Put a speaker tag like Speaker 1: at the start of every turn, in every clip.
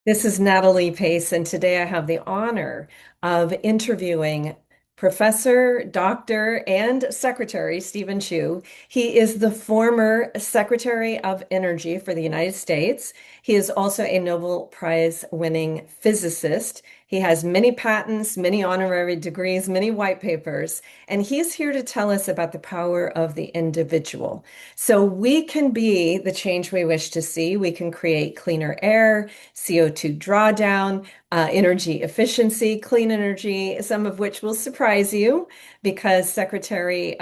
Speaker 1: This is Natalie Pace, and today I have the honor of interviewing Professor, Doctor, and Secretary Stephen Chu. He is the former Secretary of Energy for the United States. He is also a Nobel Prize winning physicist. He has many patents, many honorary degrees, many white papers, and he's here to tell us about the power of the individual. So we can be the change we wish to see. We can create cleaner air, CO2 drawdown, energy efficiency, clean energy, some of which will surprise you because Secretary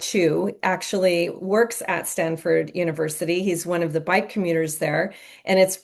Speaker 1: Chu actually works at Stanford University. He's one of the bike commuters there, and it's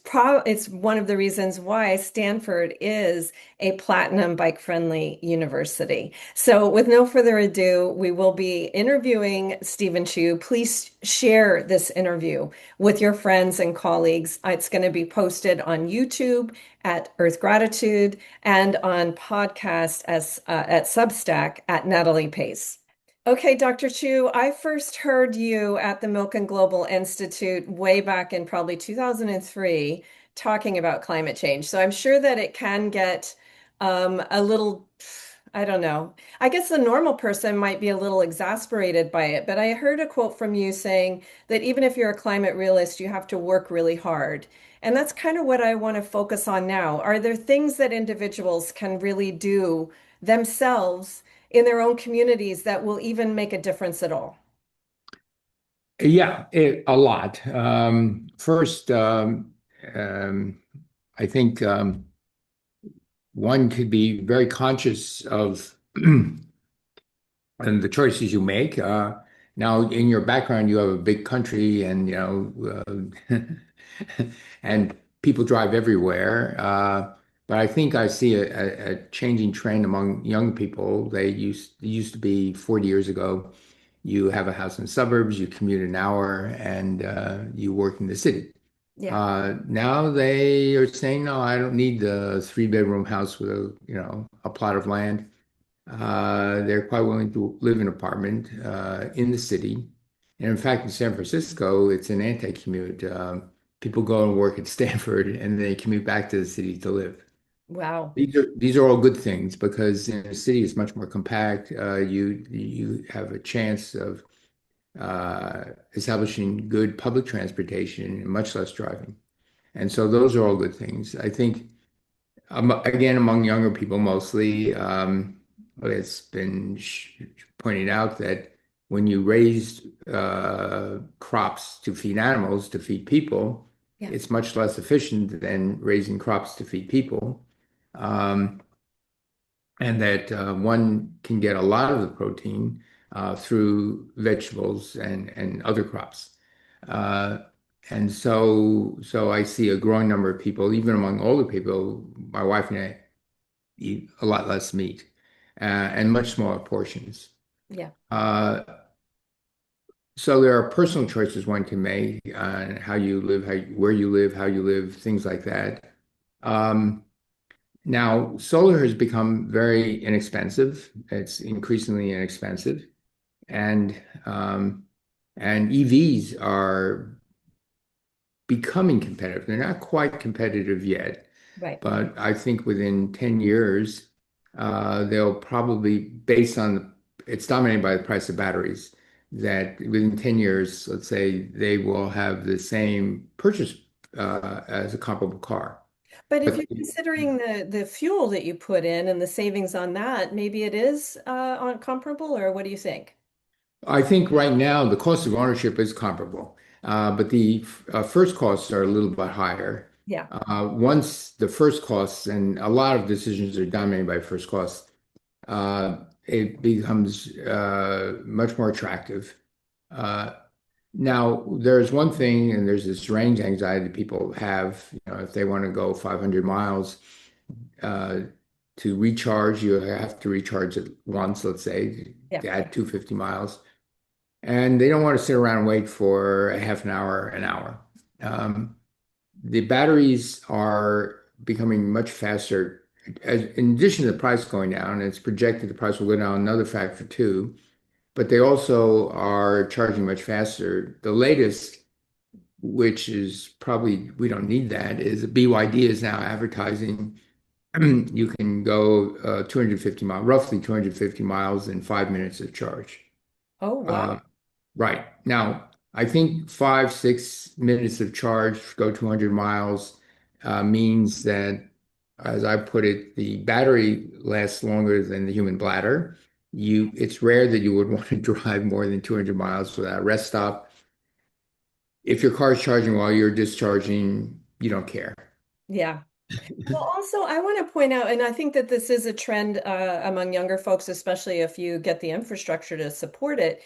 Speaker 1: one of the reasons why Stanford is a platinum bike-friendly university. So, with no further ado, we will be interviewing Stephen Chu. Please share this interview with your friends and colleagues. It's going to be posted on YouTube at Earth Gratitude and on podcast at Substack at Natalie Pace. Okay, Dr. Chu, I first heard you at the Milk and Global Institute way back in probably 2003 talking about climate change. So I'm sure that it can get a little, I don't know. I guess the normal person might be a little exasperated by it, but I heard a quote from you saying that even if you're a climate realist, you have to work really hard. And that's kind of what I want to focus on now. Are there things that individuals can really do themselves in their own communities that will even make a difference at all?
Speaker 2: Yeah, a lot. First, um, I think one could be very conscious of and the choices you make. Now, in your background, you have a big country, and and people drive everywhere. But I think I see a changing trend among young people. It used to be 40 years ago. You have a house in the suburbs, you commute an hour, and you work in the city.
Speaker 1: Yeah.
Speaker 2: Now they are saying, no, I don't need the three-bedroom house with a plot of land. They're quite willing to live in an apartment in the city. And in fact, in San Francisco, it's an anti-commute. People go and work at Stanford and they commute back to the city to live.
Speaker 1: Wow.
Speaker 2: These are all good things because in the city is much more compact. You have a chance of establishing good public transportation and much less driving. And so those are all good things. I think again, among younger people mostly, it's been pointed out that when you raise crops to feed animals, to feed people,
Speaker 1: Yeah.
Speaker 2: it's much less efficient than raising crops to feed people. Um, and that one can get a lot of the protein through vegetables and other crops. Uh, and so I see a growing number of people, even among older people, my wife and I eat a lot less meat and much smaller portions.
Speaker 1: Yeah.
Speaker 2: Uh, so there are personal choices one can make on how you live, where you live, how you live, things like that. Um, Now, solar has become very inexpensive. It's increasingly inexpensive, and um, and EVs are becoming competitive. They're not quite competitive yet,
Speaker 1: Right.
Speaker 2: but I think within 10 years, they'll probably, based on it's dominated by the price of batteries, that within 10 years, let's say, they will have the same purchase as a comparable car.
Speaker 1: But if
Speaker 2: But
Speaker 1: you're considering the fuel that you put in and the savings on that, maybe it is on comparable, or what do you think?
Speaker 2: I think right now the cost of ownership is comparable, but the first costs are a little bit higher.
Speaker 1: Yeah.
Speaker 2: Once the first costs, and a lot of decisions are dominated by first costs, it becomes much more attractive. Uh, Now, there's one thing, and there's this range anxiety that people have. If they want to go 500 miles uh, to recharge, you have to recharge it once, let's say,
Speaker 1: Yeah.
Speaker 2: to add 250 miles. And they don't want to sit around and wait for a half an hour, an hour. Um, the batteries are becoming much faster. In addition to the price going down, it's projected the price will go down another factor too, but they also are charging much faster. The latest which is probably we don't need that, is BYD is now advertising you can go 250 miles, roughly 250 miles in 5 minutes of charge.
Speaker 1: Oh,
Speaker 2: Uh,
Speaker 1: wow.
Speaker 2: right. Now, I think 5, 6 minutes of charge, go 200 miles, means that, as I put it, the battery lasts longer than the human bladder. It's rare that you would want to drive more than 200 miles without a rest stop. If your car is charging while you're discharging, you don't care.
Speaker 1: Yeah. Well, also, I want to point out, and I think that this is a trend among younger folks, especially if you get the infrastructure to support it.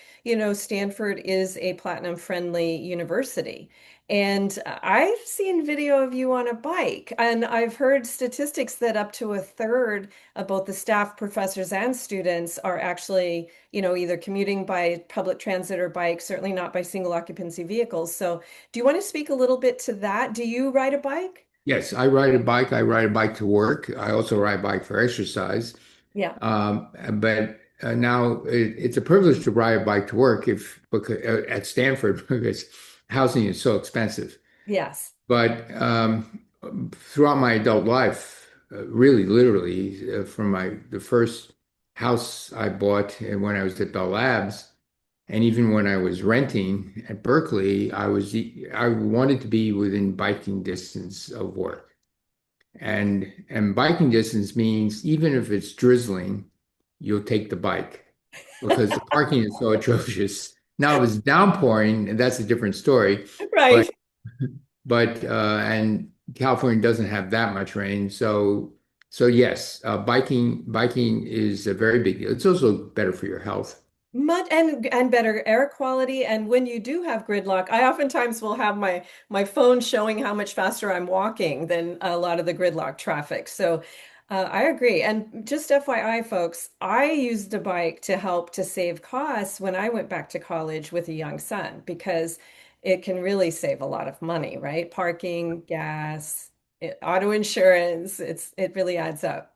Speaker 1: Stanford is a platinum-friendly university. And I've seen video of you on a bike, and I've heard statistics that up to a third of both the staff, professors, and students are actually, either commuting by public transit or bike, certainly not by single occupancy vehicles. So, do you want to speak a little bit to that? Do you ride a bike?
Speaker 2: Yes, I ride a bike. I ride a bike to work. I also ride a bike for exercise.
Speaker 1: Yeah.
Speaker 2: But now it's a privilege to ride a bike to work if because, at Stanford because housing is so expensive.
Speaker 1: Yes.
Speaker 2: But throughout my adult life, really, literally, from the first house I bought when I was at Bell Labs, and even when I was renting at Berkeley, I wanted to be within biking distance of work. And biking distance means even if it's drizzling, you'll take the bike because the parking is so atrocious. Now, if it's downpouring, that's a different story. But
Speaker 1: Right.
Speaker 2: and California doesn't have that much rain, so yes, biking is a very big deal. It's also better for your health.
Speaker 1: Much and better air quality. And when you do have gridlock, I oftentimes will have my phone showing how much faster I'm walking than a lot of the gridlock traffic. So I agree. And just FYI, folks, I used a bike to help to save costs when I went back to college with a young son because it can really save a lot of money, right? Parking, gas, auto insurance, it really adds up.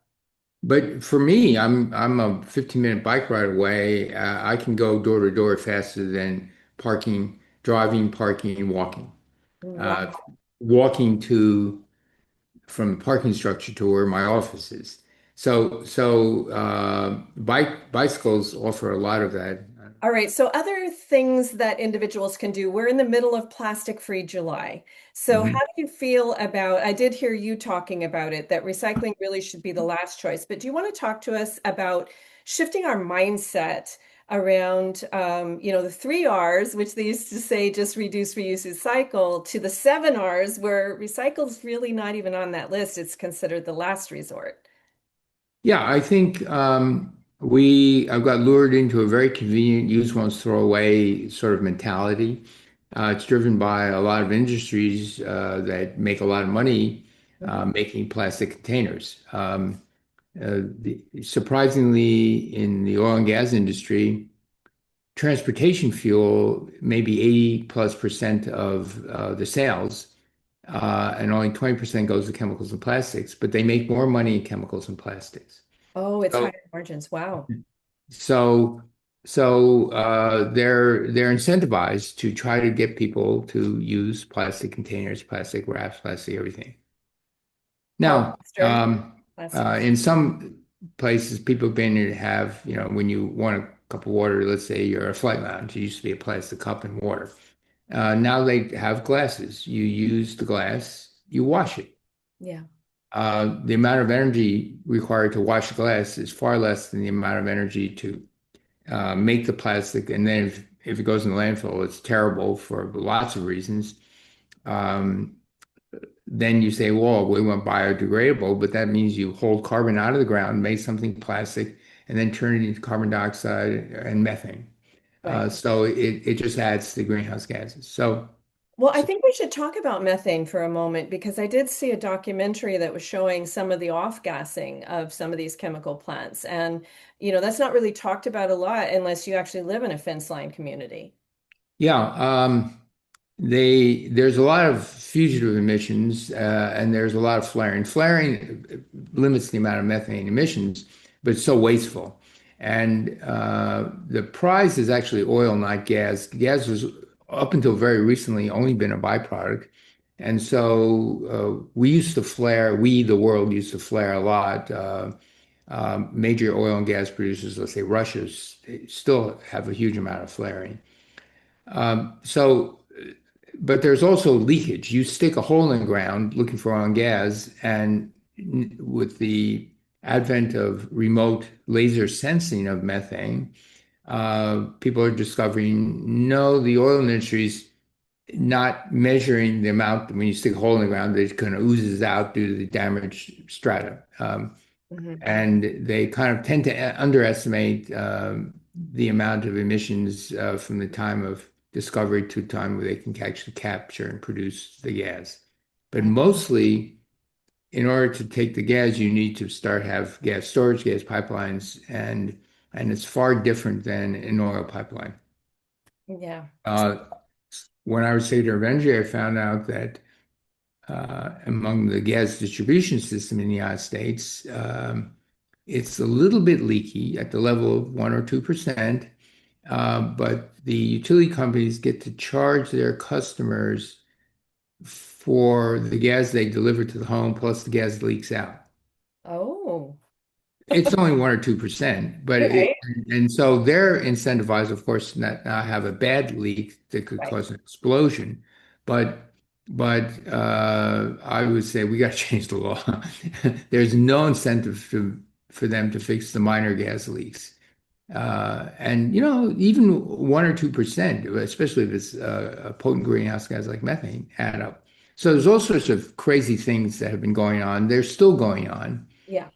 Speaker 2: But for me, I'm a 15-minute bike ride away. I can go door to door faster than driving, parking, and walking. Uh,
Speaker 1: Wow.
Speaker 2: walking to from the parking structure to where my office is. So bicycles offer a lot of that.
Speaker 1: All right, so other things that individuals can do. We're in the middle of Plastic-Free July. So how
Speaker 2: Mhm.
Speaker 1: do you feel about, I did hear you talking about it, that recycling really should be the last choice, but do you want to talk to us about shifting our mindset around, the 3 Rs, which they used to say just reduce, reuse, recycle, to the 7 Rs, where recycle's really not even on that list. It's considered the last resort.
Speaker 2: Yeah, I think we I've got lured into a very convenient use once throw away sort of mentality. It's driven by a lot of industries that make a lot of money
Speaker 1: Mhm.
Speaker 2: making plastic containers. Surprisingly, in the oil and gas industry, transportation fuel, maybe 80 plus percent of the sales, and only 20% goes to chemicals and plastics, but they make more money in chemicals and plastics.
Speaker 1: Oh, it's
Speaker 2: So,
Speaker 1: higher margins. Wow.
Speaker 2: so, so they're incentivized to try to get people to use plastic containers, plastic wraps, plastic everything. Now,
Speaker 1: Polyester, plastic.
Speaker 2: in some places, people have been to have, when you want a cup of water, let's say you're at a flight lounge, it used to be a plastic cup and water. Now they have glasses. You use the glass, you wash it.
Speaker 1: Yeah.
Speaker 2: The amount of energy required to wash the glass is far less than the amount of energy to make the plastic. And then if it goes in the landfill, it's terrible for lots of reasons. Um, then you say, well, we want biodegradable, but that means you hold carbon out of the ground, make something plastic, and then turn it into carbon dioxide and methane.
Speaker 1: Right.
Speaker 2: So it just adds to the greenhouse gases.
Speaker 1: Well, I
Speaker 2: So
Speaker 1: think we should talk about methane for a moment because I did see a documentary that was showing some of the off-gassing of some of these chemical plants. And, that's not really talked about a lot unless you actually live in a fence line community.
Speaker 2: yeah, there's a lot of fugitive emissions and there's a lot of flaring. Flaring limits the amount of methane emissions, but it's so wasteful. And the prize is actually oil, not gas. Gas was up until very recently only been a byproduct. And so we used to flare, we, the world, used to flare a lot. Major oil and gas producers, let's say Russia's, still have a huge amount of flaring. So, but there's also leakage. You stick a hole in the ground looking for oil and gas, and with the advent of remote laser sensing of methane, people are discovering no, the oil industry's not measuring the amount when you stick a hole in the ground that it kind of oozes out due to the damaged strata.
Speaker 1: Mhm.
Speaker 2: And they kind of tend to underestimate the amount of emissions from the time of discovery to time where they can actually capture and produce the gas. But
Speaker 1: Mhm.
Speaker 2: mostly, in order to take the gas, you need to start have gas storage, gas pipelines, and it's far different than an oil pipeline.
Speaker 1: Yeah.
Speaker 2: Uh, when I was state Avenger, I found out that among the gas distribution system in the United States, it's a little bit leaky at the level of 1 or 2%, but the utility companies get to charge their customers for the gas they deliver to the home plus the gas leaks out.
Speaker 1: Oh,
Speaker 2: It's only 1 or 2%, but it
Speaker 1: right.
Speaker 2: and so they're incentivized, of course, not have a bad leak that could
Speaker 1: Right.
Speaker 2: cause an explosion. But I would say we got to change the law. There's no incentive for them to fix the minor gas leaks. And even 1 or 2%, especially if it's a potent greenhouse gas like methane, add up. So there's all sorts of crazy things that have been going on. They're still going on.
Speaker 1: Yeah.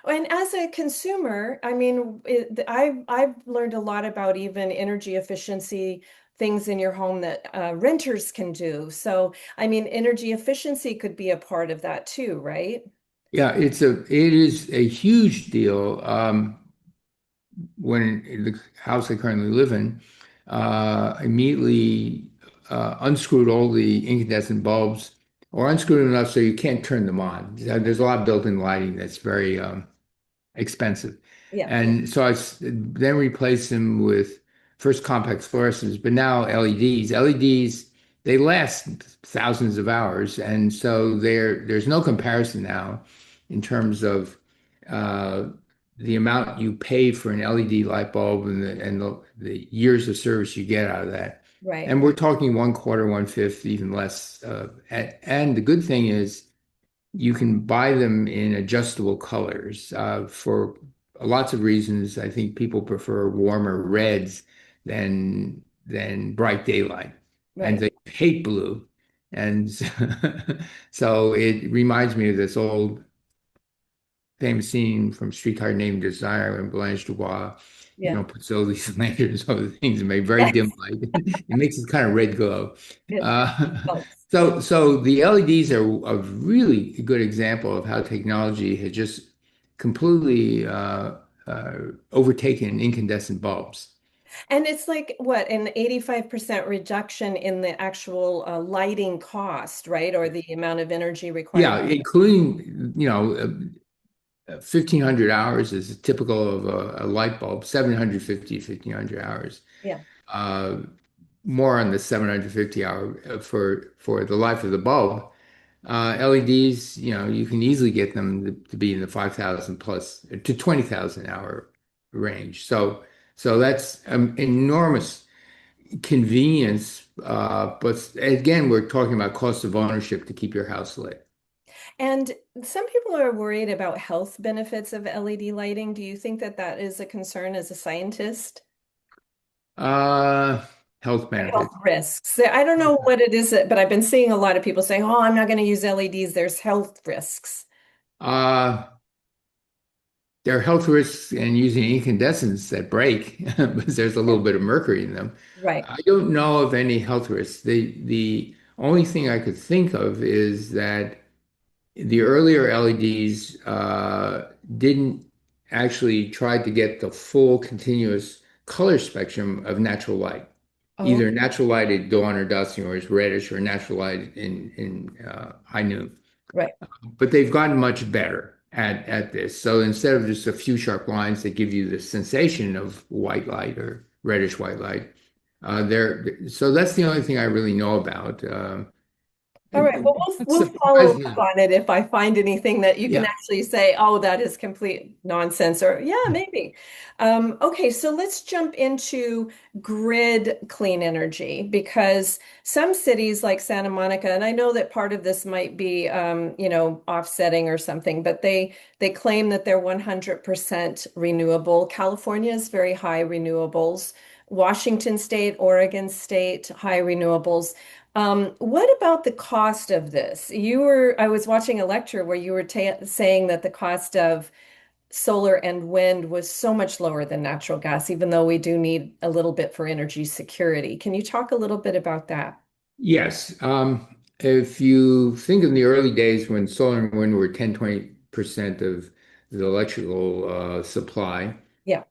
Speaker 1: And as a consumer, I mean, I've learned a lot about even energy efficiency things in your home that renters can do. So, I mean, energy efficiency could be a part of that too, right?
Speaker 2: Yeah, it is a huge deal. When in the house I currently live in, immediately unscrewed all the incandescent bulbs, or unscrewed them enough so you can't turn them on. There's a lot of built-in lighting that's very expensive.
Speaker 1: Yeah.
Speaker 2: And so then replaced them with first compact fluorescents, but now LEDs. LEDs, they last thousands of hours. And so there's no comparison now in terms of uh, the amount you pay for an LED light bulb and the years of service you get out of that.
Speaker 1: Right.
Speaker 2: And we're talking 1/4, 1/5, even less. And the good thing is, you can buy them in adjustable colors for lots of reasons. I think people prefer warmer reds than bright daylight, and
Speaker 1: Right.
Speaker 2: they hate blue. And so it reminds me of this old famous scene from Streetcar Named Desire when Blanche Dubois,
Speaker 1: Yeah.
Speaker 2: puts all these lanterns over things and make very dim
Speaker 1: Yes.
Speaker 2: light. It makes this kind of red glow.
Speaker 1: It
Speaker 2: Uh,
Speaker 1: helps.
Speaker 2: so the LEDs are a really good example of how technology has just completely overtaken incandescent bulbs.
Speaker 1: And it's like what, an 85% reduction in the actual lighting cost, right? Or the amount of energy required.
Speaker 2: Yeah, including, 1,500 hours is typical of a light bulb, 750, 1,500 hours.
Speaker 1: Yeah.
Speaker 2: Uh, More on the 750 hour for the life of the bulb. LEDs, you can easily get them to be in the 5,000 plus to 20,000 hour range. So that's enormous convenience. But again, we're talking about cost of ownership to keep your house lit.
Speaker 1: And some people are worried about health benefits of LED lighting. Do you think that that is a concern as a scientist?
Speaker 2: Uh, Health
Speaker 1: Health
Speaker 2: benefits.
Speaker 1: risks. I don't know what it is, but I've been seeing a lot of people say, "Oh, I'm not going to use LEDs. There's health risks."
Speaker 2: Uh, there are health risks in using incandescents that break because there's a
Speaker 1: Yeah.
Speaker 2: little bit of mercury in them.
Speaker 1: Right.
Speaker 2: I don't know of any health risks. The only thing I could think of is that the earlier LEDs didn't actually try to get the full continuous color spectrum of natural light.
Speaker 1: Oh,
Speaker 2: Either natural light at dawn or dusk, or it's reddish, or natural light in high noon.
Speaker 1: right.
Speaker 2: But they've gotten much better at this. So instead of just a few sharp lines that give you the sensation of white light or reddish white light, So that's the only thing I really know about.
Speaker 1: All right. Well,
Speaker 2: What
Speaker 1: we'll follow
Speaker 2: surprised
Speaker 1: up
Speaker 2: me,
Speaker 1: on it if I find anything that you can
Speaker 2: yeah,
Speaker 1: actually say, oh, that is complete nonsense, or yeah, maybe. Okay, so let's jump into grid clean energy because some cities like Santa Monica, and I know that part of this might be, offsetting or something, but they claim that they're 100% renewable. California is very high renewables. Washington State, Oregon State, high renewables. What about the cost of this? I was watching a lecture where you were ta saying that the cost of solar and wind was so much lower than natural gas, even though we do need a little bit for energy security. Can you talk a little bit about that?
Speaker 2: yes. If you think in the early days when solar and wind were 10, 20% of the electrical supply,
Speaker 1: Yeah,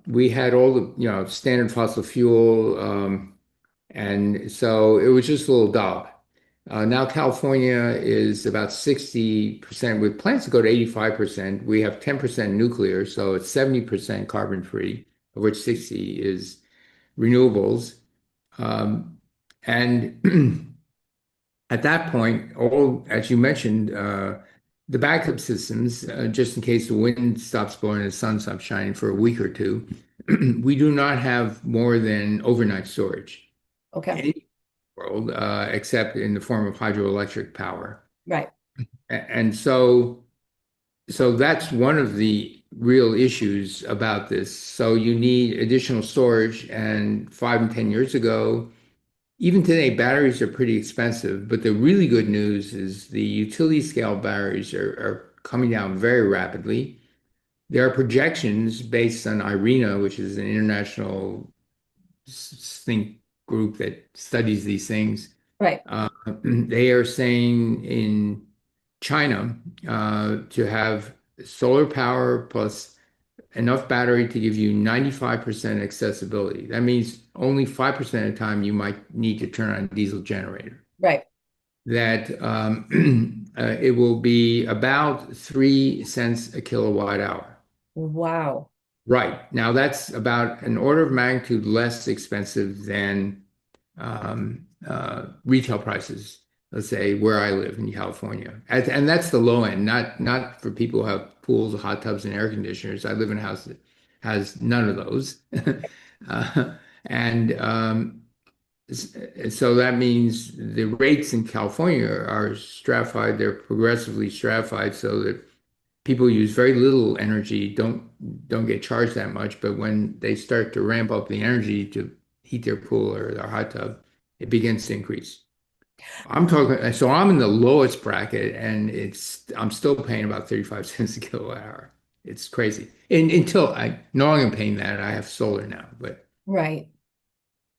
Speaker 2: we had all the, standard fossil fuel, and so it was just a little dollop. Now California is about 60% with plans to go to 85%. We have 10% nuclear, so it's 70% carbon free, of which 60 is renewables. Um, and at that point, all, as you mentioned, the backup systems, just in case the wind stops blowing and the sun stops shining for a week or two, we do not have more than overnight storage
Speaker 1: okay,
Speaker 2: in the world, except in the form of hydroelectric power.
Speaker 1: right,
Speaker 2: And so that's one of the real issues about this. So you need additional storage, and 5 and 10 years ago, even today, batteries are pretty expensive, but the really good news is the utility scale batteries are coming down very rapidly. There are projections based on IRENA, which is an international think group that studies these things.
Speaker 1: right,
Speaker 2: They are saying in China to have solar power plus enough battery to give you 95% accessibility. That means only 5% of the time you might need to turn on a diesel generator.
Speaker 1: right.
Speaker 2: That it will be about 3 cents a kilowatt hour.
Speaker 1: Wow.
Speaker 2: Right. Now that's about an order of magnitude less expensive than retail prices, let's say where I live in California. And that's the low end, not for people who have pools, hot tubs, and air conditioners. I live in a house that has none of those. And so that means the rates in California are stratified, they're progressively stratified so that people who use very little energy don't get charged that much, but when they start to ramp up the energy to heat their pool or their hot tub, it begins to increase. So I'm in the lowest bracket, and I'm still paying about 35 cents a kilowatt hour. It's crazy. And until I no longer paying that, I have solar now, but
Speaker 1: Right,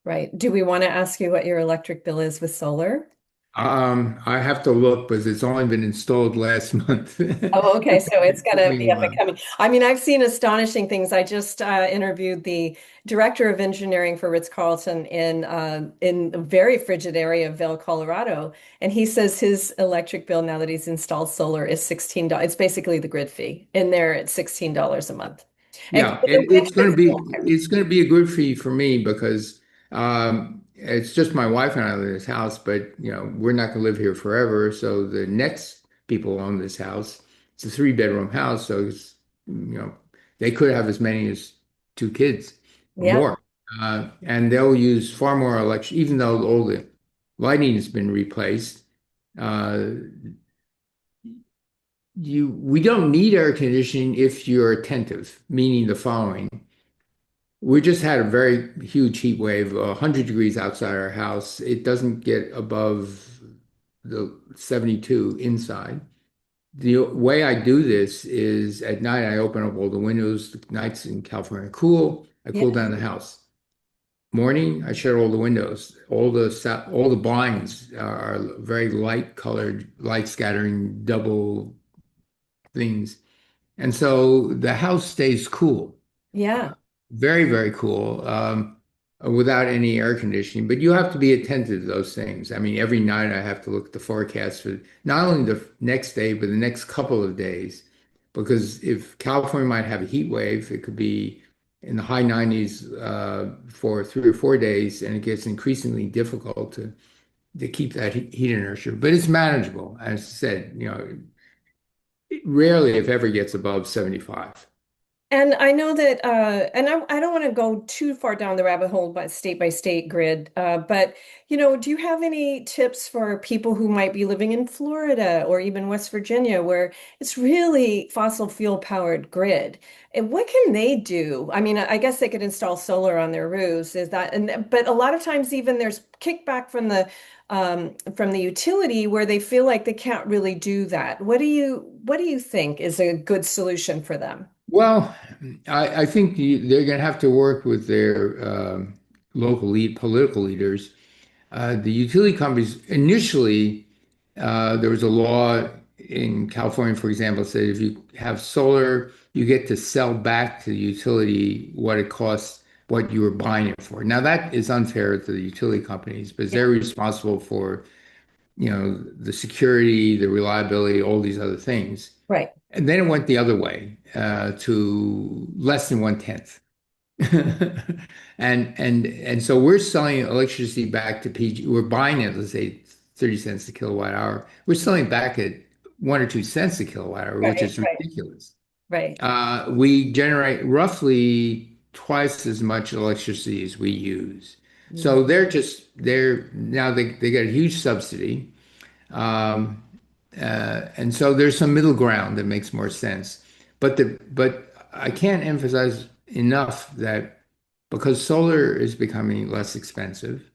Speaker 1: right. Do we want to ask you what your electric bill is with solar?
Speaker 2: I have to look because it's only been installed last month.
Speaker 1: Oh, okay. So it's
Speaker 2: It
Speaker 1: going
Speaker 2: took
Speaker 1: to
Speaker 2: me a
Speaker 1: be up and
Speaker 2: while.
Speaker 1: coming. I mean, I've seen astonishing things. I just interviewed the director of engineering for Ritz-Carlton in a very frigid area of Vail, Colorado, and he says his electric bill now that he's installed solar is $16. It's basically the grid fee in there at $16 a month. And
Speaker 2: Yeah,
Speaker 1: in the winter, it's still higher.
Speaker 2: it's going to be a good fee for me because it's just my wife and I live in this house, but we're not going to live here forever. So the next people own this house. It's a three-bedroom house, so they could have as many as two kids or
Speaker 1: Yeah,
Speaker 2: more, and they'll use far more electric, even though all the lighting has been replaced. Uh, we don't need air conditioning if you're attentive, meaning the following. We just had a very huge heat wave, 100 degrees outside our house. It doesn't get above the 72 inside. The way I do this is at night I open up all the windows. The nights in California are cool. I
Speaker 1: yeah,
Speaker 2: cool down the house. Morning, I shut all the windows. All the blinds are very light colored, light scattering double things. And so the house stays cool.
Speaker 1: yeah,
Speaker 2: Very, very cool, without any air conditioning. But you have to be attentive to those things. I mean, every night I have to look at the forecast for not only the next day, but the next couple of days. Because if California might have a heat wave, it could be in the high 90s for 3 or 4 days, and it gets increasingly difficult to keep that heat inertia. But it's manageable. As I said, it rarely, if ever, gets above 75.
Speaker 1: And I know that, and I don't want to go too far down the rabbit hole by state grid, but do you have any tips for people who might be living in Florida or even West Virginia, where it's really fossil fuel powered grid? And what can they do? I mean, I guess they could install solar on their roofs. Is that, and but a lot of times even there's kickback from the utility where they feel like they can't really do that. What do you think is a good solution for them?
Speaker 2: Well, I think they're going to have to work with their political leaders. The utility companies initially, there was a law in California, for example, said if you have solar, you get to sell back to the utility what it costs, what you were buying it for. Now that is unfair to the utility companies because
Speaker 1: Yeah,
Speaker 2: they're responsible for, the security, the reliability, all these other things.
Speaker 1: right.
Speaker 2: And then it went the other way to less than 1/10. And so we're selling electricity back to PG. We're buying it, let's say 30 cents a kilowatt hour. We're selling back at 1 or 2 cents a kilowatt hour, which
Speaker 1: Right,
Speaker 2: is
Speaker 1: right,
Speaker 2: ridiculous.
Speaker 1: right.
Speaker 2: We generate roughly twice as much electricity as we use.
Speaker 1: Mm.
Speaker 2: So they're now they get a huge subsidy. Um, and so there's some middle ground that makes more sense. But I can't emphasize enough that because solar is becoming less expensive,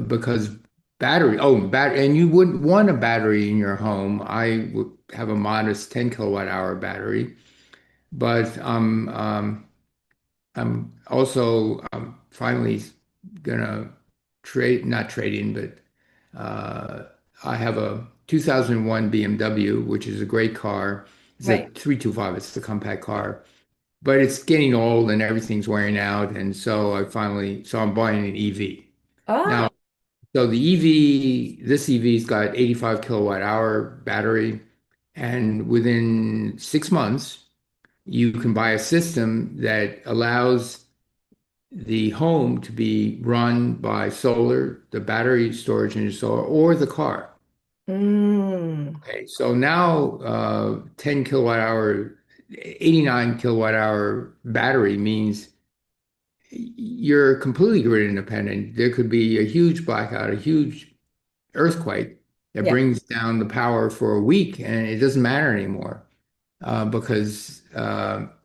Speaker 2: because battery, and you wouldn't want a battery in your home. I would have a modest 10 kilowatt hour battery, but I'm also finally gonna not trading, but I have a 2001 BMW, which is a great car. It's a
Speaker 1: Right.
Speaker 2: 325. It's the compact car, but it's getting old and everything's wearing out, and so I'm buying an EV
Speaker 1: Ah,
Speaker 2: now. So the EV, this EV's got 85 kilowatt hour battery, and within 6 months, you can buy a system that allows the home to be run by solar, the battery storage in your solar, or the car.
Speaker 1: mm,
Speaker 2: Okay, so now 10 kilowatt hour, 89 kilowatt hour battery means you're completely grid independent. There could be a huge blackout, a huge earthquake that
Speaker 1: yeah,
Speaker 2: brings down the power for a week, and it doesn't matter anymore. Because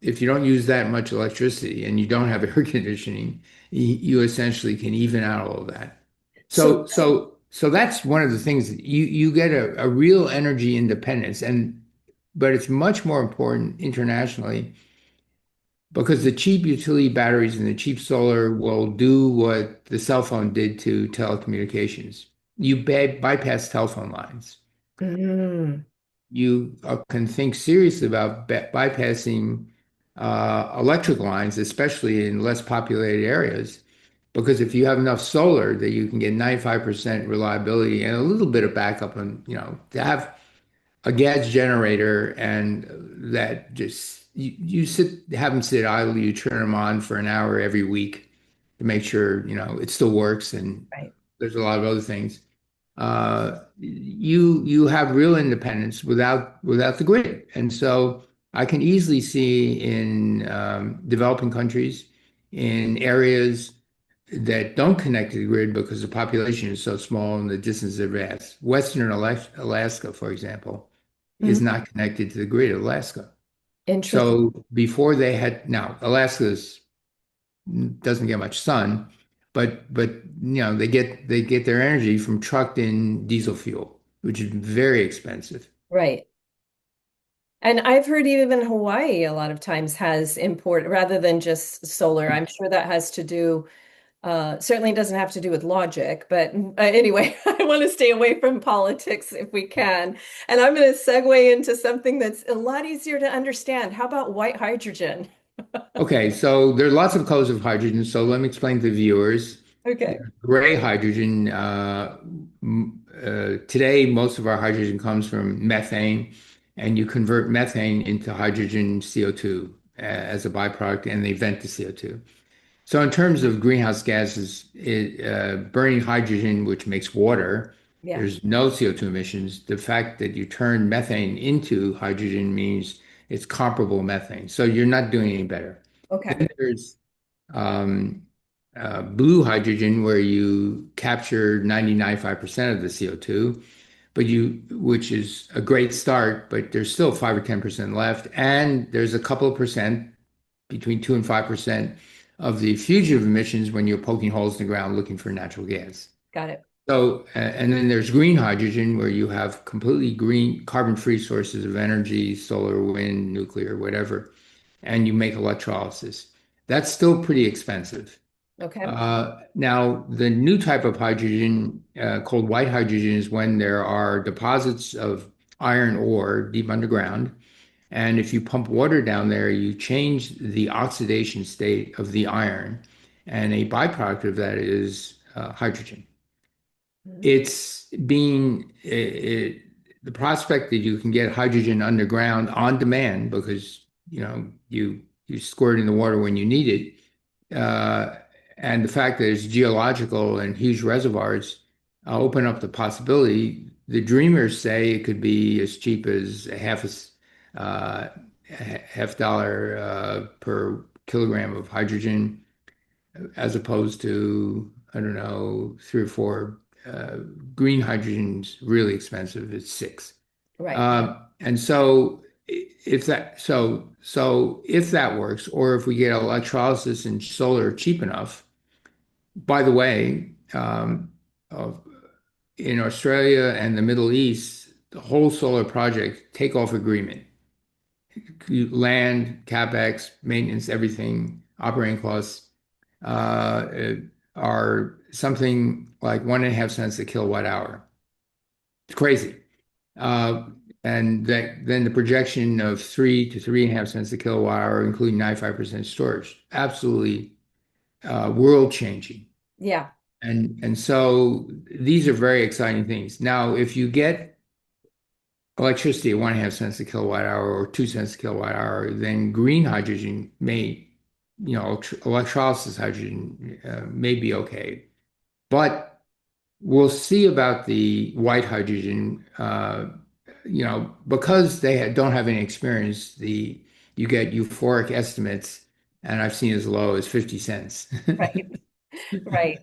Speaker 2: if you don't use that much electricity and you don't have air conditioning, you essentially can even out all of that.
Speaker 1: so
Speaker 2: So that's one of the things that you get a real energy independence, but it's much more important internationally because the cheap utility batteries and the cheap solar will do what the cell phone did to telecommunications. You bypass telephone lines.
Speaker 1: mm,
Speaker 2: You can think seriously about bypassing electric lines, especially in less populated areas, because if you have enough solar that you can get 95% reliability and a little bit of backup, and to have a gas generator and that just have them sit idle, you turn them on for an hour every week to make sure it still works, and
Speaker 1: right.
Speaker 2: there's a lot of other things. You have real independence without the grid. And so I can easily see in developing countries, in areas that don't connect to the grid because the population is so small and the distances are vast. Western Alaska, for example, is
Speaker 1: Mm,
Speaker 2: not connected to the grid of Alaska.
Speaker 1: interesting.
Speaker 2: So before they had, now Alaska's doesn't get much sun, but they get their energy from trucked in diesel fuel, which is very expensive.
Speaker 1: Right. And I've heard even Hawaii a lot of times has import rather than just solar. I'm sure that has to do, certainly doesn't have to do with logic, but anyway, I want to stay away from politics if we can. And I'm going to segue into something that's a lot easier to understand. How about white hydrogen?
Speaker 2: Okay, so there are lots of colors of hydrogen. So let me explain to viewers.
Speaker 1: Okay.
Speaker 2: There's gray hydrogen. Today, most of our hydrogen comes from methane, and you convert methane into hydrogen CO2. as a byproduct, and they vent the CO2. So in terms of greenhouse gases, burning hydrogen, which makes water,
Speaker 1: Yeah.
Speaker 2: there's no CO2 emissions. The fact that you turn methane into hydrogen means it's comparable methane. So you're not doing any better.
Speaker 1: Okay.
Speaker 2: Then there's um, blue hydrogen, where you capture 90-95% of the CO2, which is a great start, but there's still 5 or 10% left. And there's a couple of percent, between 2 and 5% of the fugitive emissions when you're poking holes in the ground looking for natural gas.
Speaker 1: Got it.
Speaker 2: So, and then there's green hydrogen, where you have completely green, carbon-free sources of energy, solar, wind, nuclear, whatever, and you make electrolysis. That's still pretty expensive.
Speaker 1: Okay.
Speaker 2: Now, the new type of hydrogen, called white hydrogen, is when there are deposits of iron ore deep underground. And if you pump water down there, you change the oxidation state of the iron. And a byproduct of that is hydrogen.
Speaker 1: Mhm.
Speaker 2: It's being the prospect that you can get hydrogen underground on demand, because you squirt it in the water when you need it, and the fact that it's geological and huge reservoirs open up the possibility. The dreamers say it could be as cheap as uh, half dollar per kilogram of hydrogen, as opposed to, I don't know, three or four. Uh, Green hydrogen's really expensive. It's six.
Speaker 1: Right.
Speaker 2: And so if that works, or if we get electrolysis and solar cheap enough, by the way, of, in Australia and the Middle East, the whole solar project takeoff agreement, land, capex, maintenance, everything, operating costs, uh, are something like 1.5 cents a kilowatt hour. It's crazy. Uh, and then the projection of 3 to 3.5 cents a kilowatt hour, including 95% storage, absolutely world changing.
Speaker 1: Yeah.
Speaker 2: And so these are very exciting things. Now, if you get electricity at 1.5 cents a kilowatt hour or 2 cents a kilowatt hour, then green hydrogen may, electrolysis hydrogen may be okay. But we'll see about the white hydrogen. Because don't have any experience, you get euphoric estimates, and I've seen as low as 50 cents.
Speaker 1: Right. Right.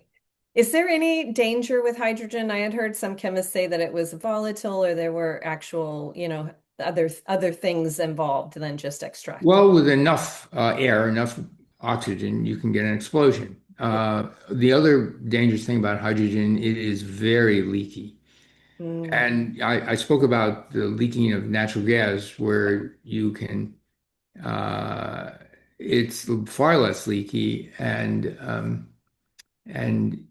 Speaker 1: Is there any danger with hydrogen? I had heard some chemists say that it was volatile or there were actual, other things involved than just extracting.
Speaker 2: Well, with enough air, enough oxygen, you can get an explosion. The other dangerous thing about hydrogen, it is very leaky.
Speaker 1: Mm,
Speaker 2: And I spoke about the leaking of natural gas, where you can, uh, it's far less leaky, and and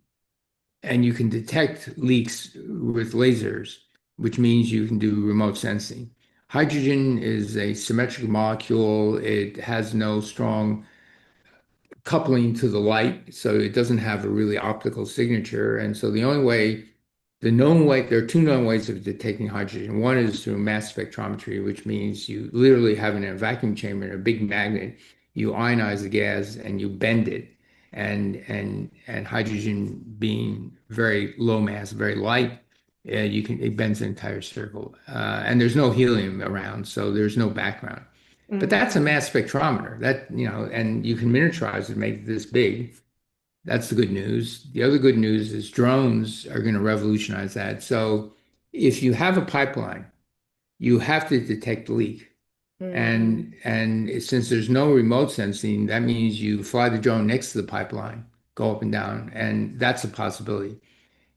Speaker 2: you can detect leaks with lasers, which means you can do remote sensing. Hydrogen is a symmetric molecule. It has no strong coupling to the light, so it doesn't have a really optical signature. And so the known way, there are two known ways of detecting hydrogen. One is through mass spectrometry, which means you literally have in a vacuum chamber a big magnet, you ionize the gas and you bend it. And hydrogen being very low mass, very light, it bends the entire circle. And there's no helium around, so there's no background. But
Speaker 1: mhm,
Speaker 2: that's a mass spectrometer, and you can miniaturize it, make it this big. That's the good news. The other good news is drones are going to revolutionize that. So if you have a pipeline, you have to detect the leak.
Speaker 1: mm,
Speaker 2: And since there's no remote sensing, that means you fly the drone next to the pipeline, go up and down, and that's a possibility.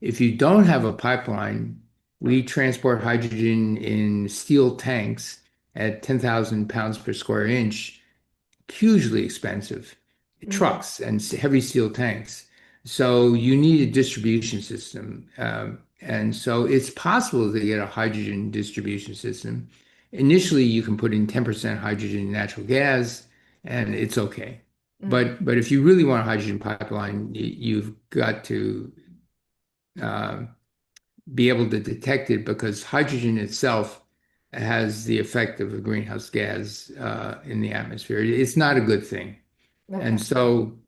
Speaker 2: If you don't have a pipeline, we transport hydrogen in steel tanks at 10,000 pounds per square inch, hugely expensive
Speaker 1: mhm,
Speaker 2: trucks and heavy steel tanks. So you need a distribution system. And so it's possible to get a hydrogen distribution system. Initially, you can put in 10% hydrogen in natural gas, and it's okay.
Speaker 1: mhm,
Speaker 2: But if you really want a hydrogen pipeline, you've got to uh, be able to detect it, because hydrogen itself has the effect of a greenhouse gas in the atmosphere. It's not a good thing. And
Speaker 1: Okay.
Speaker 2: so,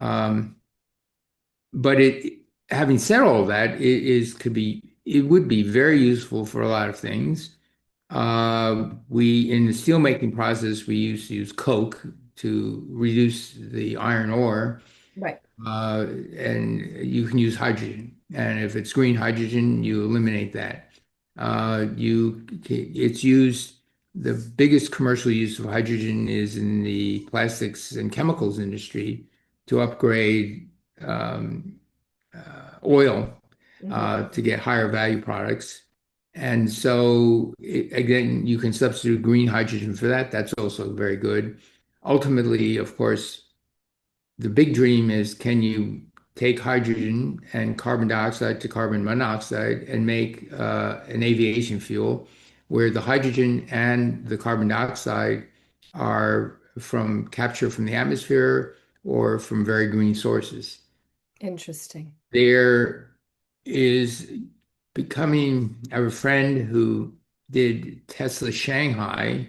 Speaker 2: um, but having said all that, it would be very useful for a lot of things. In the steelmaking process, we used to use coke to reduce the iron ore,
Speaker 1: Right.
Speaker 2: uh, and you can use hydrogen. And if it's green hydrogen, you eliminate that. It's used, the biggest commercial use of hydrogen is in the plastics and chemicals industry to upgrade oil
Speaker 1: Hmm.
Speaker 2: to get higher value products. And so, again, you can substitute green hydrogen for that. That's also very good. Ultimately, of course, the big dream is, can you take hydrogen and carbon dioxide to carbon monoxide and make an aviation fuel where the hydrogen and the carbon dioxide are from capture from the atmosphere or from very green sources?
Speaker 1: Interesting.
Speaker 2: There is I have a friend who did Tesla Shanghai.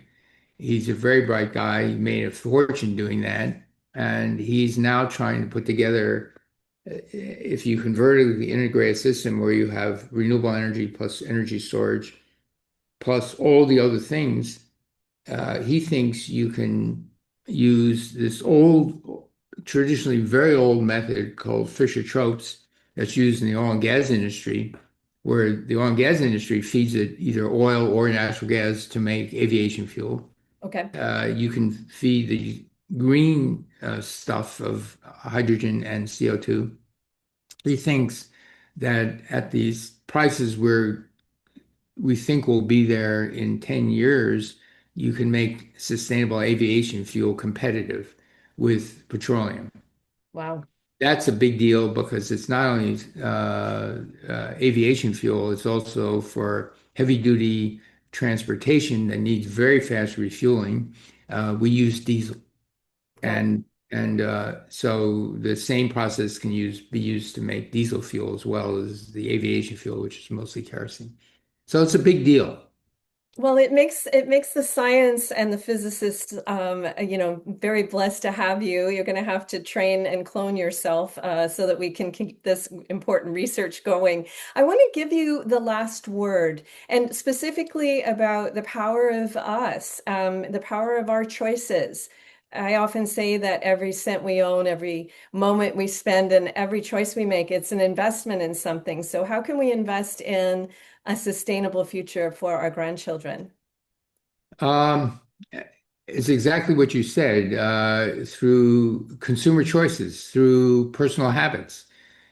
Speaker 2: He's a very bright guy. He made a fortune doing that. And he's now trying to put together, if you converted integrate a system where you have renewable energy plus energy storage plus all the other things, he thinks you can use this traditionally very old method called Fischer-Tropsch that's used in the oil and gas industry, where the oil and gas industry feeds it either oil or natural gas to make aviation fuel.
Speaker 1: Okay.
Speaker 2: You can feed the green stuff of hydrogen and CO2. He thinks that at these prices where we think will be there in 10 years, you can make sustainable aviation fuel competitive with petroleum.
Speaker 1: Wow.
Speaker 2: That's a big deal because it's not only aviation fuel, it's also for heavy duty transportation that needs very fast refueling. We use diesel,
Speaker 1: Right.
Speaker 2: and so the same process be used to make diesel fuel as well as the aviation fuel, which is mostly kerosene. So it's a big deal.
Speaker 1: Well, it makes the science and the physicists, very blessed to have you. You're going to have to train and clone yourself so that we can keep this important research going. I want to give you the last word, and specifically about the power of us, the power of our choices. I often say that every cent we own, every moment we spend, and every choice we make, it's an investment in something. So, how can we invest in a sustainable future for our grandchildren?
Speaker 2: Um, it's exactly what you said, through consumer choices, through personal habits.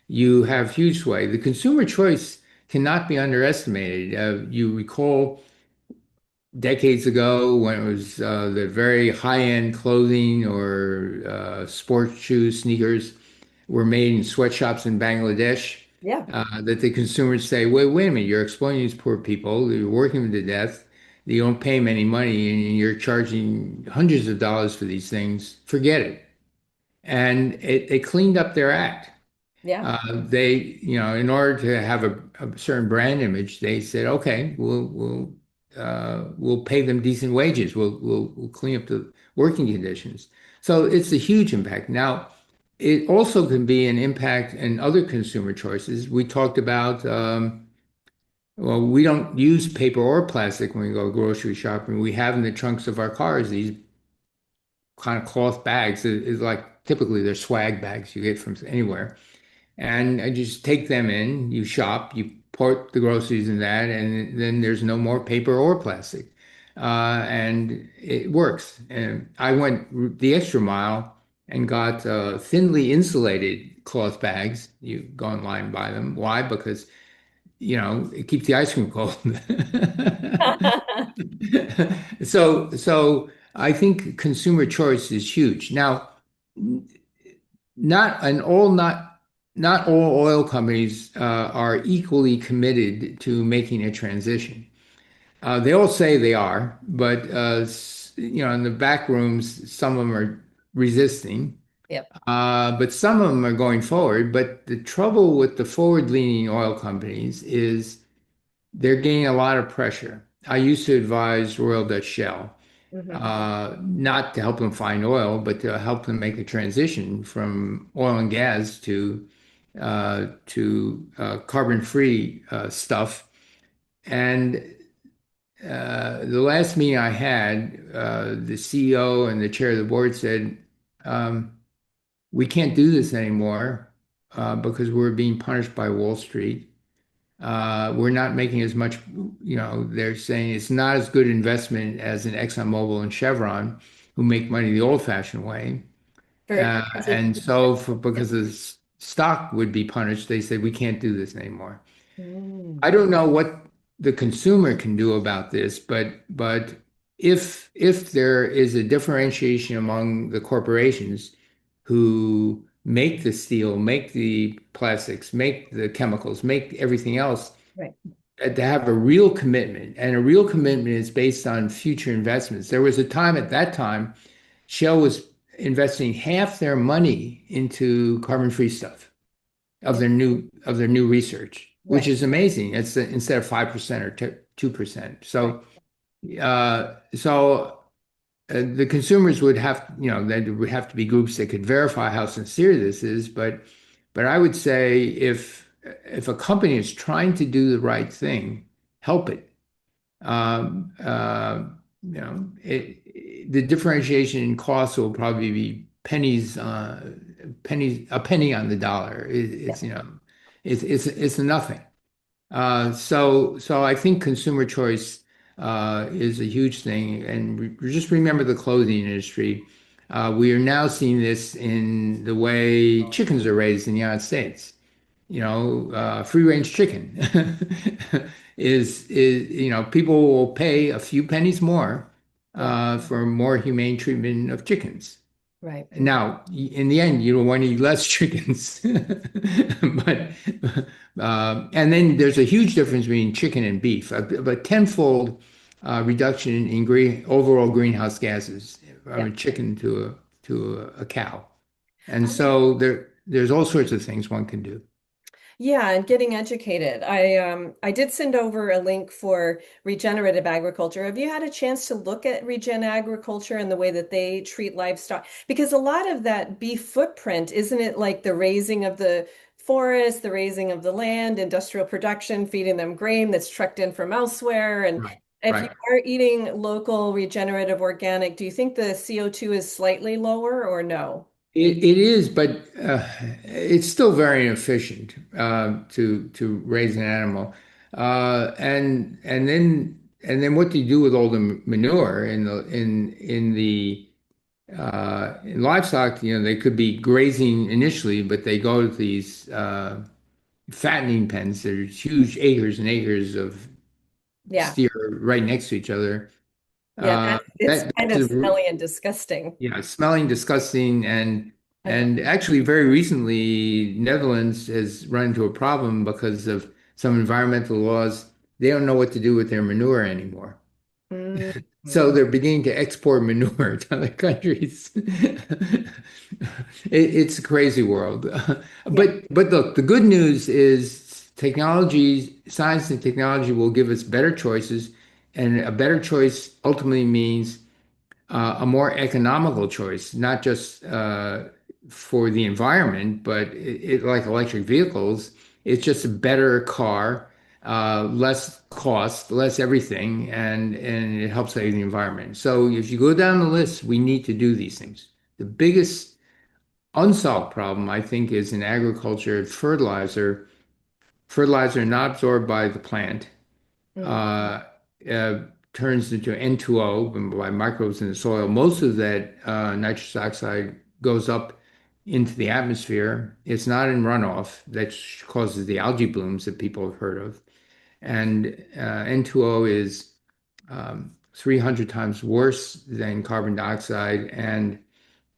Speaker 2: You have huge sway. The consumer choice cannot be underestimated. You recall decades ago when it was the very high-end clothing or sports shoes, sneakers were made in sweatshops in Bangladesh,
Speaker 1: Yeah,
Speaker 2: that the consumers say, wait a minute, you're exploiting these poor people, you're working them to death, you don't pay them any money, and you're charging hundreds of dollars for these things. Forget it. And they cleaned up their act.
Speaker 1: yeah,
Speaker 2: In order to have a certain brand image, they said, okay, we'll pay them decent wages. We'll clean up the working conditions. So it's a huge impact. Now, it also can be an impact in other consumer choices. We talked about, well, we don't use paper or plastic when we go grocery shopping. We have in the trunks of our cars these kind of cloth bags. It's like typically they're swag bags you get from anywhere. And I just take them in, you shop, you put the groceries in that, and then there's no more paper or plastic. And it works. And I went the extra mile and got thinly insulated cloth bags. You go online and buy them. Why? Because, it keeps the ice cream cold. So I think consumer choice is huge. Now, not and all not not all oil companies are equally committed to making a transition. They all say they are, but in the back rooms, some of them are resisting,
Speaker 1: yep.
Speaker 2: but some of them are going forward. But the trouble with the forward-leaning oil companies is they're getting a lot of pressure. I used to advise Royal Dutch Shell,
Speaker 1: Hmm.
Speaker 2: not to help them find oil, but to help them make the transition from oil and gas to carbon-free stuff. And the last meeting I had, the CEO and the chair of the board said, um, "We can't do this anymore because we're being punished by Wall Street. We're not making as much, they're saying it's not as good investment as an ExxonMobil and Chevron, who make money the old-fashioned way.
Speaker 1: For expensive.
Speaker 2: And so because the stock would be punished, they said we can't do this anymore.
Speaker 1: Mm,
Speaker 2: I don't know what the consumer can do about this, but if there is a differentiation among the corporations who make the steel, make the plastics, make the chemicals, make everything else,
Speaker 1: right,
Speaker 2: to have a real commitment, and a real commitment is based on future investments. There was a time at that time, Shell was investing half their money into carbon-free stuff
Speaker 1: yeah,
Speaker 2: of their new research, which
Speaker 1: right,
Speaker 2: is amazing. It's instead of 5% or 2%.
Speaker 1: right,
Speaker 2: So the consumers would have, there would have to be groups that could verify how sincere this is, but I would say if a company is trying to do the right thing, help it. Um, uh, the differentiation in costs will probably be a penny on the dollar.
Speaker 1: yeah.
Speaker 2: It's nothing. So I think consumer choice is a huge thing, and just remember the clothing industry. We are now seeing this in the way chickens are raised in the United States. Free range chicken people will pay a few pennies more
Speaker 1: Yeah,
Speaker 2: for more humane treatment of chickens.
Speaker 1: right.
Speaker 2: Now, in the end, you don't want to eat less chickens, but and then there's a huge difference between chicken and beef, a tenfold reduction in overall greenhouse gases from
Speaker 1: Yeah.
Speaker 2: a chicken to a cow, and so there's all sorts of things one can do.
Speaker 1: Yeah, and getting educated. I did send over a link for regenerative agriculture. Have you had a chance to look at regen agriculture and the way that they treat livestock? Because a lot of that beef footprint, isn't it like the raising of the forest, the raising of the land, industrial production, feeding them grain that's trucked in from elsewhere? And
Speaker 2: Right.
Speaker 1: if you
Speaker 2: Right.
Speaker 1: are eating local, regenerative, organic, do you think the CO2 is slightly lower or no?
Speaker 2: It is, but it's still very inefficient to raise an animal. And then what do you do with all the manure in livestock? They could be grazing initially, but they go to these fattening pens. There's huge acres and acres of
Speaker 1: Yeah.
Speaker 2: steer right next to each other.
Speaker 1: Yeah,
Speaker 2: Uh,
Speaker 1: it's kind
Speaker 2: that's
Speaker 1: of
Speaker 2: a
Speaker 1: smelly and disgusting.
Speaker 2: smelling, disgusting,
Speaker 1: I bet.
Speaker 2: and actually very recently, Netherlands has run into a problem because of some environmental laws. They don't know what to do with their manure anymore. So
Speaker 1: Mhm.
Speaker 2: they're beginning to export manure to other countries. It's a crazy world.
Speaker 1: Yeah,
Speaker 2: But look, the good news is science and technology will give us better choices, and a better choice ultimately means a more economical choice, not just for the environment, but like electric vehicles, it's just a better car, less cost, less everything, and it helps save the environment. So if you go down the list, we need to do these things. The biggest unsolved problem, I think, is in agriculture, fertilizer. Fertilizer not absorbed by the plant
Speaker 1: mm,
Speaker 2: uh, uh, turns into N2O by microbes in the soil. Most of that nitrous oxide goes up into the atmosphere. It's not in runoff that causes the algae blooms that people have heard of. And N2O is 300 times worse than carbon dioxide and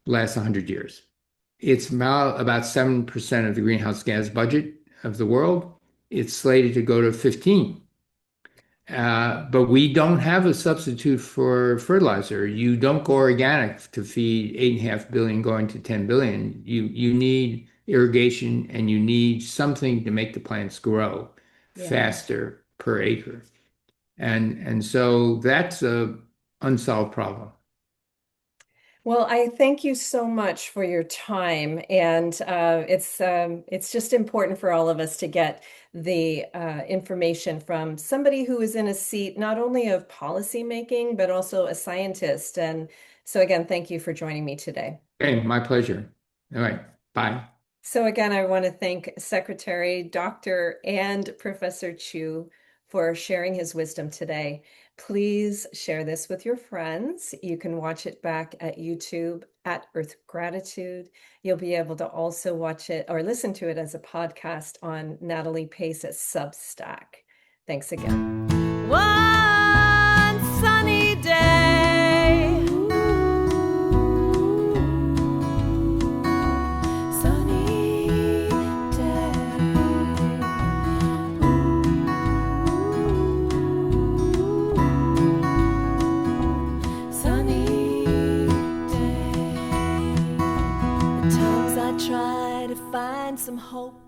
Speaker 2: lasts 100 years. It's now about 7% of the greenhouse gas budget of the world. It's slated to go to 15. But we don't have a substitute for fertilizer. You don't go organic to feed 8.5 billion going to 10 billion. You need irrigation and you need something to make the plants grow
Speaker 1: yeah.
Speaker 2: faster per acre. And so that's a unsolved problem.
Speaker 1: Well, I thank you so much for your time, and it's just important for all of us to get the information from somebody who is in a seat not only of policy making but also a scientist. And so again, thank you for joining me today.
Speaker 2: Okay, my pleasure. All right, bye.
Speaker 1: So again, I want to thank Secretary, Dr. and Professor Chu for sharing his wisdom today. Please share this with your friends. You can watch it back at YouTube at Earth Gratitude. You'll be able to also watch it or listen to it as a podcast on Natalie Pace's Substack. Thanks again. One sunny day. Sunny day. Sunny day. At times I try to find some hope